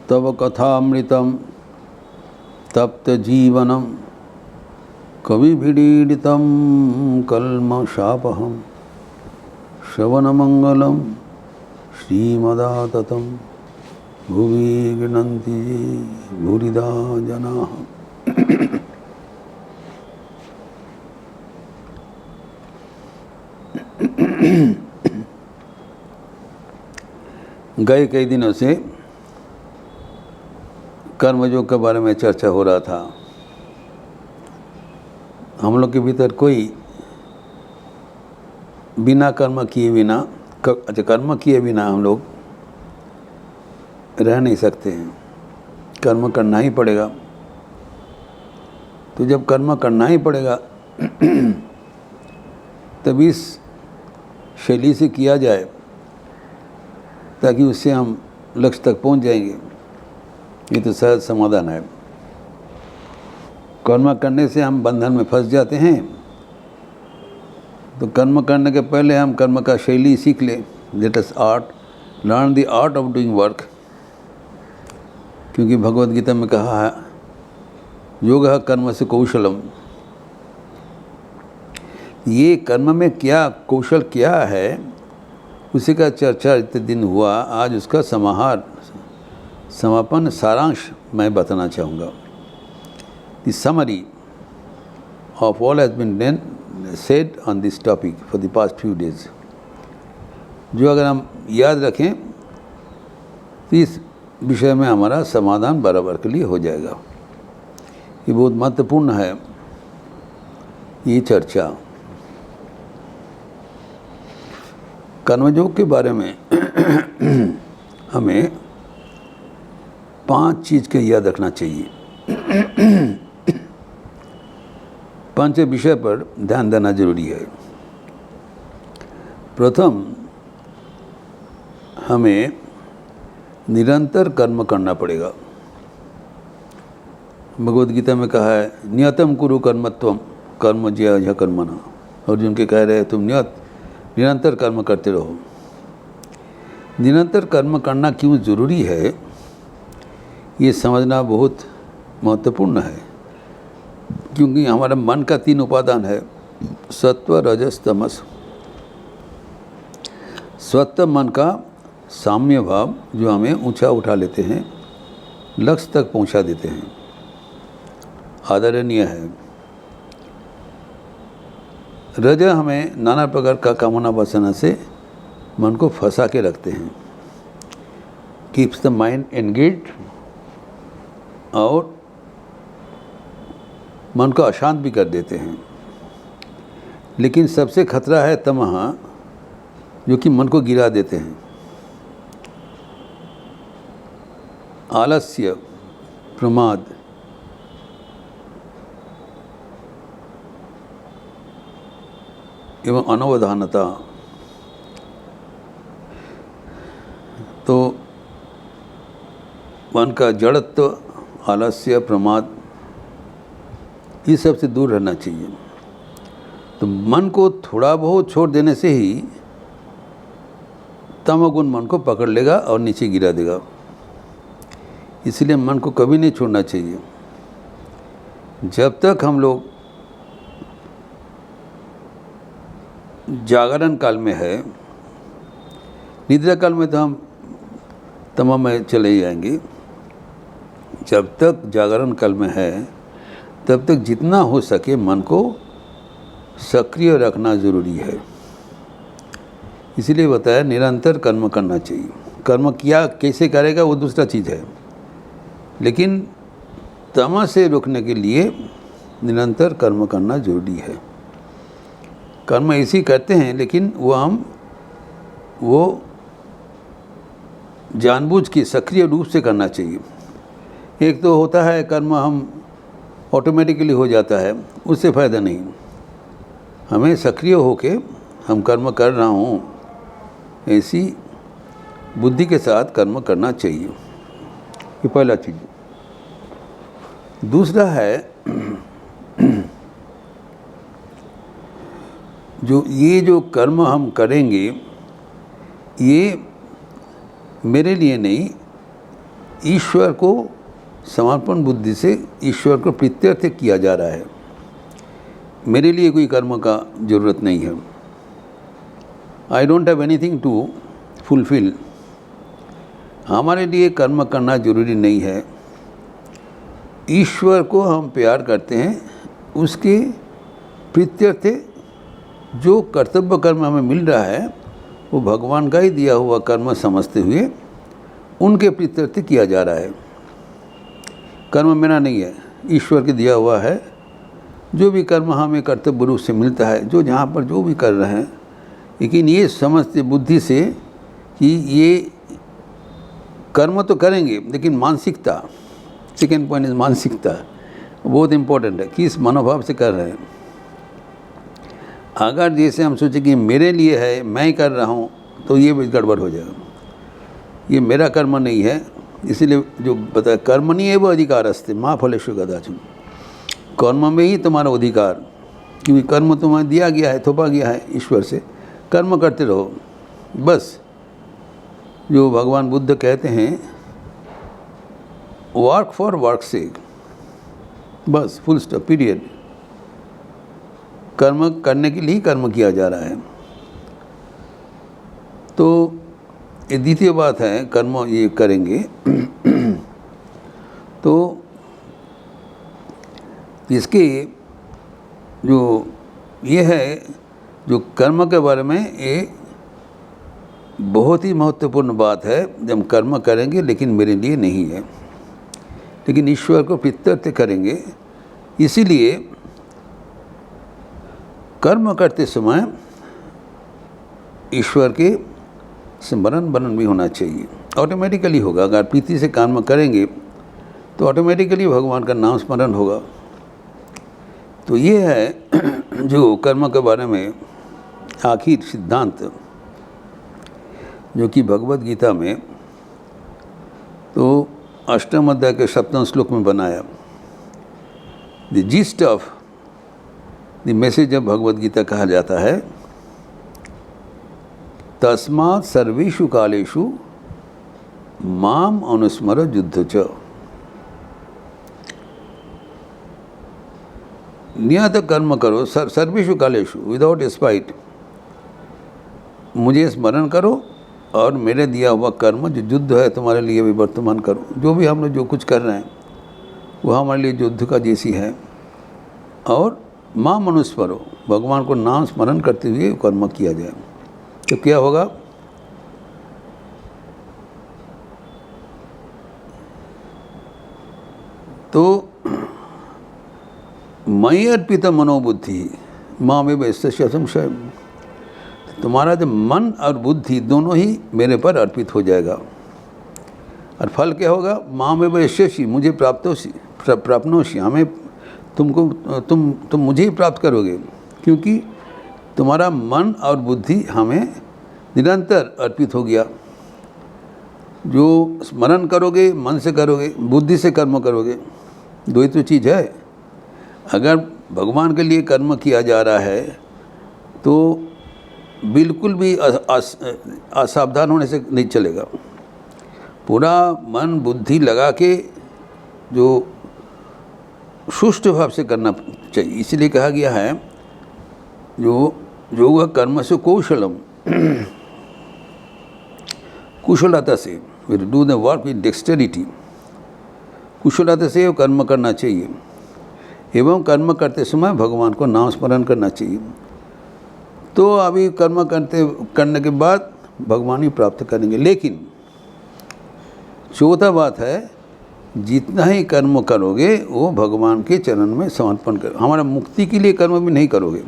तव कथामृतं तप्तजीवनं कविभिडीडितं कल्मषापहं श्रवणमंगलं श्रीमदाततं भुवि गृह्णन्ति ये भूरिदा जनाः। गए कई दिनों से कर्मयोग के बारे में चर्चा हो रहा था। हम लोग के भीतर कोई बिना कर्म किए बिना कर्म किए बिना हम लोग रह नहीं सकते हैं। कर्म करना ही पड़ेगा। तो जब कर्म करना ही पड़ेगा तब इस शैली से किया जाए ताकि उससे हम लक्ष्य तक पहुंच जाएंगे। ये तो सहज समाधान है। कर्म करने से हम बंधन में फंस जाते हैं। तो कर्म करने के पहले हम कर्म का शैली सीख लें। Let us learn the art of doing work. क्योंकि भगवद गीता में कहा है योगः कर्म से कौशलम। ये कर्म में क्या कौशल क्या है उसी का चर्चा इतने दिन हुआ। आज उसका समापन सारांश मैं बताना चाहूँगा। The summary of all has been said on this topic for the past few days। जो अगर हम याद रखें तो इस विषय में हमारा समाधान बराबर के लिए हो जाएगा। ये बहुत महत्वपूर्ण है ये चर्चा। कर्मयोग के बारे में हमें 5 चीज़ के याद रखना चाहिए। 5 विषय पर ध्यान देना जरूरी है। प्रथम, हमें निरंतर कर्म करना पड़ेगा। भगवद गीता में कहा है नियतम कुरु कर्मत्वम कर्म ज्याय कर्मणा। अर्जुन के कह रहे हैं तुम निरंतर कर्म करते रहो। निरंतर कर्म करना क्यों ज़रूरी है ये समझना बहुत महत्वपूर्ण है। क्योंकि हमारा मन का 3 उपादान है सत्व रजस तमस। सत्व मन का साम्य भाव जो हमें ऊंचा उठा लेते हैं, लक्ष्य तक पहुंचा देते हैं, आदरणीय है। रज हमें नाना प्रकार का कामना वासना से मन को फंसा के रखते हैं, कीप्स द माइंड एंगेज्ड और मन को अशांत भी कर देते हैं। लेकिन सबसे खतरा है तमह जो कि मन को गिरा देते हैं। आलस्य, प्रमाद, एवं अनवधानता। तो मन का जड़त्व, आलस्य, प्रमाद ये सब से दूर रहना चाहिए। तो मन को थोड़ा बहुत छोड़ देने से ही तमोगुण मन को पकड़ लेगा और नीचे गिरा देगा। इसलिए मन को कभी नहीं छोड़ना चाहिए। जब तक हम लोग जागरण काल में है, निद्रा काल में तो हम तमाम में चले ही जाएंगे। जब तक जागरण काल में है तब तक जितना हो सके मन को सक्रिय रखना ज़रूरी है। इसलिए बताया निरंतर कर्म करना चाहिए। कर्म किया कैसे करेगा वो दूसरा चीज़ है, लेकिन तमा से रोकने के लिए निरंतर कर्म करना जरूरी है। कर्म ऐसे करते हैं लेकिन वो जानबूझ के सक्रिय रूप से करना चाहिए। एक तो होता है कर्म हम ऑटोमेटिकली हो जाता है, उससे फ़ायदा नहीं। हमें सक्रिय होके हम कर्म कर रहा हूँ ऐसी बुद्धि के साथ कर्म करना चाहिए। ये पहला चीज़। दूसरा है जो कर्म हम करेंगे ये मेरे लिए नहीं, ईश्वर को समर्पण बुद्धि से ईश्वर को प्रीत्यर्थ किया जा रहा है। मेरे लिए कोई कर्म का ज़रूरत नहीं है। I don't have anything to fulfil. हमारे लिए कर्म करना जरूरी नहीं है। ईश्वर को हम प्यार करते हैं, उसके प्रीत्यर्थ जो कर्तव्य कर्म हमें मिल रहा है वो भगवान का ही दिया हुआ कर्म समझते हुए उनके प्रीत्यर्थ किया जा रहा है। कर्म मेरा नहीं है, ईश्वर के दिया हुआ है। जो भी कर्म हमें कर्तव्य रूप से मिलता है, जो जहाँ पर जो भी कर रहे हैं, लेकिन ये समझते बुद्धि से कि ये कर्म तो करेंगे, लेकिन मानसिकता, सेकेंड पॉइंट इज मानसिकता, बहुत इम्पोर्टेंट है। किस मनोभाव से कर रहे हैं। अगर जैसे हम सोचें कि मेरे लिए है, मैं ही कर रहा हूँ, तो ये भी गड़बड़ हो जाएगा। ये मेरा कर्म नहीं है, इसीलिए जो बताया कर्म नहीं है वो अधिकार अस्ते माँ फलेषु कदाचन। कर्म में ही तुम्हारा अधिकार, क्योंकि कर्म तुम्हें दिया गया है, थोपा गया है ईश्वर से। कर्म करते रहो बस। जो भगवान बुद्ध कहते हैं, वर्क फॉर वर्क सेक, बस, फुल स्टॉप, पीरियड। कर्म करने के लिए ही कर्म किया जा रहा है। तो ये द्वितीय बात है, कर्म ये करेंगे तो इसके जो ये है, जो कर्म के बारे में ये बहुत ही महत्वपूर्ण बात है। जब कर्म करेंगे लेकिन मेरे लिए नहीं है, लेकिन ईश्वर को प्रीत्यर्थ करेंगे। इसीलिए कर्म करते समय ईश्वर के स्मरण बनन भी होना चाहिए। ऑटोमेटिकली होगा। अगर प्रीति से कर्म करेंगे तो ऑटोमेटिकली भगवान का नाम स्मरण होगा। तो ये है जो कर्म के बारे में आखिर सिद्धांत, जो कि भगवद गीता में तो अष्टम अध्याय के 7वें श्लोक में बनाया। The gist of the message of Bhagavad Gita कहा जाता है, तस्मात् सर्वेषु कालेषु माम अनुस्मर युद्ध च। नियत कर्म करो सर्वेषु कालेषु, विदाउट स्पाइट। मुझे स्मरण करो और मेरे दिया हुआ कर्म जो युद्ध है तुम्हारे लिए भी वर्तमान करो। जो भी हम लोग जो कुछ कर रहे हैं वो हमारे लिए युद्ध का जैसी है। और माम अनुस्मरो, भगवान को नाम स्मरण करते हुए कर्म किया जाए। तो क्या होगा? तो मयि अर्पित मनोबुद्धि मामेव यस्य संशय। तुम्हारा जो मन और बुद्धि दोनों ही मेरे पर अर्पित हो जाएगा। और फल क्या होगा? मामेव यस्य, मुझे प्राप्नोषि, हमें तुम मुझे ही प्राप्त करोगे, क्योंकि तुम्हारा मन और बुद्धि हमें निरंतर अर्पित हो गया। जो स्मरण करोगे मन से करोगे, बुद्धि से कर्म करोगे, दो ही तो चीज़ है। अगर भगवान के लिए कर्म किया जा रहा है तो बिल्कुल भी असावधान होने से नहीं चलेगा। पूरा मन बुद्धि लगा के जो सुष्ठु भाव से करना चाहिए। इसलिए कहा गया है जो योग कर्म से कौशलम, कुशलता से, do the work with dexterity, कुशलता से कर्म करना चाहिए। एवं कर्म करते समय भगवान को नाम स्मरण करना चाहिए। तो अभी कर्म करने के बाद भगवान ही प्राप्त करेंगे। लेकिन चौथा बात है, जितना ही कर्म करोगे वो भगवान के चरण में समर्पण करो। हमारा मुक्ति के लिए कर्म भी नहीं करोगे,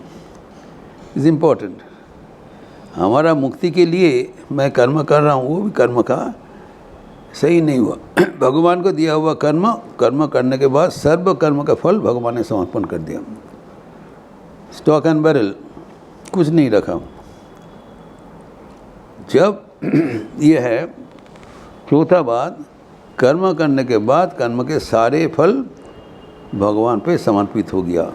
इज़ इम्पॉर्टेंट। हमारा मुक्ति के लिए मैं कर्म कर रहा हूँ, वो भी कर्म का सही नहीं हुआ। भगवान को दिया हुआ कर्म करने के बाद सर्व कर्म का फल भगवान ने समर्पण कर दिया। स्टॉक एंड बैरल कुछ नहीं रखा। जब ये है चौथा बात, कर्म करने के बाद कर्म के सारे फल भगवान पे समर्पित हो गया।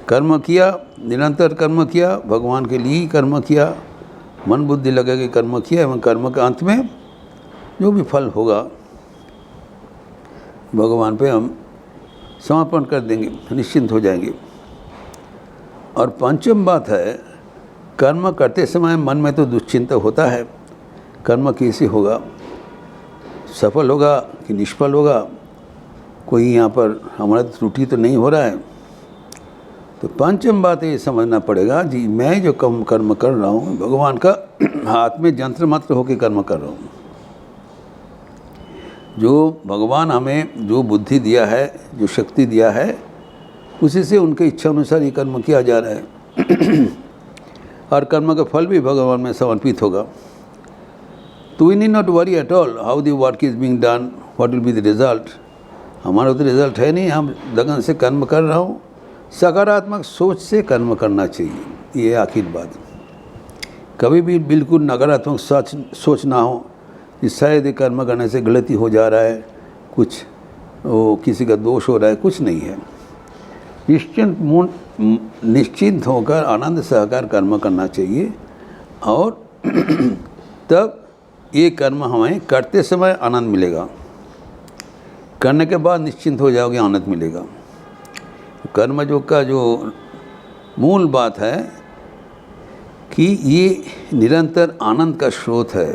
कर्म किया, निरंतर कर्म किया, भगवान के लिए ही कर्म किया, मन बुद्धि लगा के कर्म किया, एवं कर्म के अंत में जो भी फल होगा भगवान पे हम समर्पण कर देंगे, निश्चिंत हो जाएंगे। और पंचम बात है, कर्म करते समय मन में तो दुश्चिंता होता है, कर्म कैसे होगा, सफल होगा कि निष्फल होगा, कोई यहाँ पर हमारा त्रुटि तो नहीं हो रहा है। तो पंचम बात ये समझना पड़ेगा जी, मैं जो कर्म कर रहा हूँ भगवान का हाथ में यंत्र मंत्र होकर कर्म कर रहा हूँ। जो भगवान हमें जो बुद्धि दिया है, जो शक्ति दिया है, उसी से उनके इच्छा अनुसार ये कर्म किया जा रहा है। और कर्म का फल भी भगवान में समर्पित होगा। तो we need not worry at all how the work is being done, what will be the result. हमारा तो रिजल्ट है नहीं, हम लगन से कर्म कर रहा हूँ। सकारात्मक सोच से कर्म करना चाहिए, ये आखिर बात। कभी भी बिल्कुल नकारात्मक सोच ना हो कि शायद ये कर्म करने से गलती हो जा रहा है, कुछ किसी का दोष हो रहा है, कुछ नहीं है। निश्चिंत होकर आनंद सहकार कर्म करना चाहिए। और तब ये कर्म हमें करते समय आनंद मिलेगा, करने के बाद निश्चिंत हो जाओगे, आनंद मिलेगा। कर्म योग का जो मूल बात है कि ये निरंतर आनंद का स्रोत है।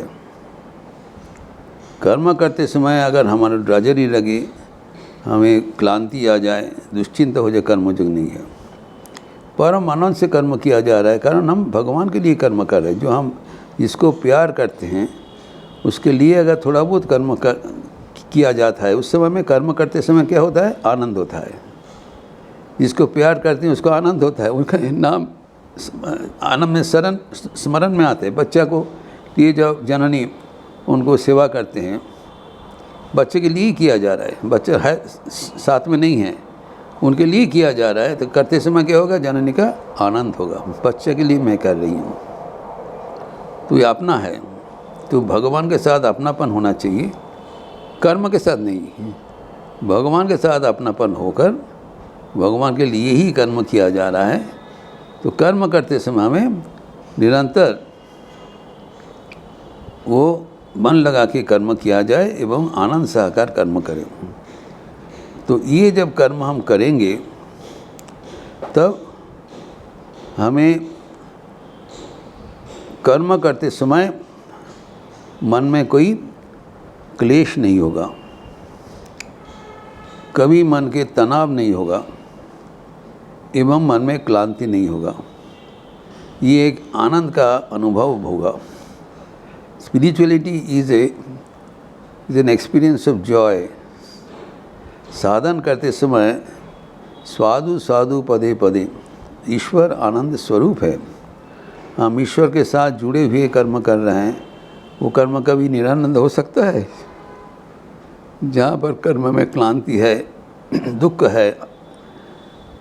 कर्म करते समय अगर हमारा ड्राजरी लगे, हमें क्लांति आ जाए, दुश्चिंता हो जाए, कर्मयोग नहीं है। परम आनंद से कर्म किया जा रहा है, कारण हम भगवान के लिए कर्म कर रहे हैं। जो हम जिसको प्यार करते हैं उसके लिए अगर थोड़ा बहुत कर्म किया जाता है, उस समय में कर्म करते समय क्या होता है, आनंद होता है। जिसको प्यार करते हैं उसको आनंद होता है, उनका नाम आनंद में स्मरण में आते हैं। बच्चा को लिए जब जननी उनको सेवा करते हैं, बच्चे के लिए किया जा रहा है, बच्चा है साथ में नहीं है, उनके लिए किया जा रहा है। तो करते समय क्या होगा, जननी का आनंद होगा, बच्चे के लिए मैं कर रही हूँ। तो ये अपना है, तो भगवान के साथ अपनापन होना चाहिए, कर्म के साथ नहीं। भगवान के साथ अपनापन होकर भगवान के लिए ही कर्म किया जा रहा है। तो कर्म करते समय हमें निरंतर वो मन लगा के कर्म किया जाए एवं आनंद सहकार कर्म करें। तो ये जब कर्म हम करेंगे तब हमें कर्म करते समय मन में कोई क्लेश नहीं होगा, कभी मन के तनाव नहीं होगा एवं मन में क्लांति नहीं होगा। ये एक आनंद का अनुभव होगा। Spirituality is an experience of Joy. साधन करते समय साधु साधु पदे पदे, ईश्वर आनंद स्वरूप है। हम ईश्वर के साथ जुड़े हुए कर्म कर रहे हैं, वो कर्म कभी निरानंद हो सकता है? जहाँ पर कर्म में क्लांति है, दुख है,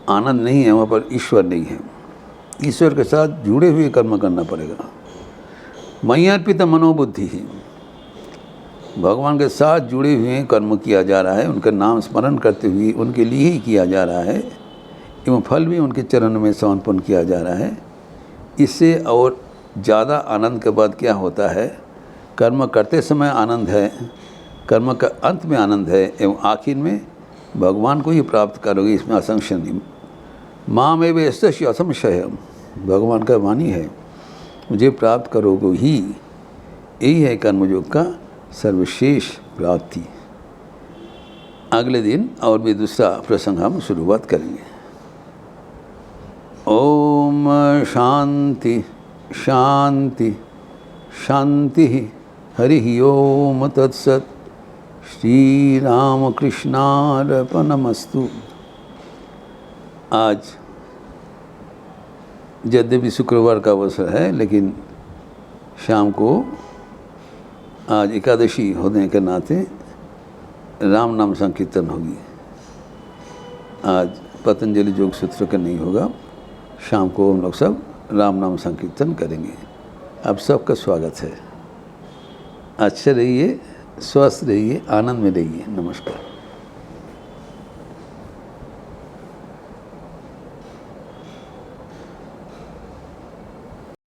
आनंद नहीं है, वहाँ पर ईश्वर नहीं है। ईश्वर के साथ जुड़े हुए कर्म करना पड़ेगा। मयि अर्पित मनोबुद्धि ही, भगवान के साथ जुड़े हुए कर्म किया जा रहा है, उनका नाम स्मरण करते हुए उनके लिए ही किया जा रहा है एवं फल भी उनके चरण में समर्पण किया जा रहा है। इससे और ज़्यादा आनंद के बाद क्या होता है, कर्म करते समय आनंद है, कर्म का अंत में आनंद है एवं आखिर में भगवान को ही प्राप्त करोगे, इसमें असंशय नहीं। माम एव यस्य असंशय, भगवान का वाणी है, मुझे प्राप्त करोगे ही। यही है कर्मयोग का सर्वशेष प्राप्ति। अगले दिन और भी दूसरा प्रसंग हम शुरुआत करेंगे। ओम शांति शांति शांति। हरि ओम तत्सत। श्री राम कृष्णार्पणमस्तु। आज यद्यपि शुक्रवार का अवसर है, लेकिन शाम को आज एकादशी होने के नाते राम नाम संकीर्तन होगी। आज पतंजलि योग सूत्र का नहीं होगा, शाम को हम लोग सब राम नाम संकीर्तन करेंगे। आप सबका स्वागत है। अच्छे रहिए, स्वस्थ रहिए, आनंद में रहिए। नमस्कार।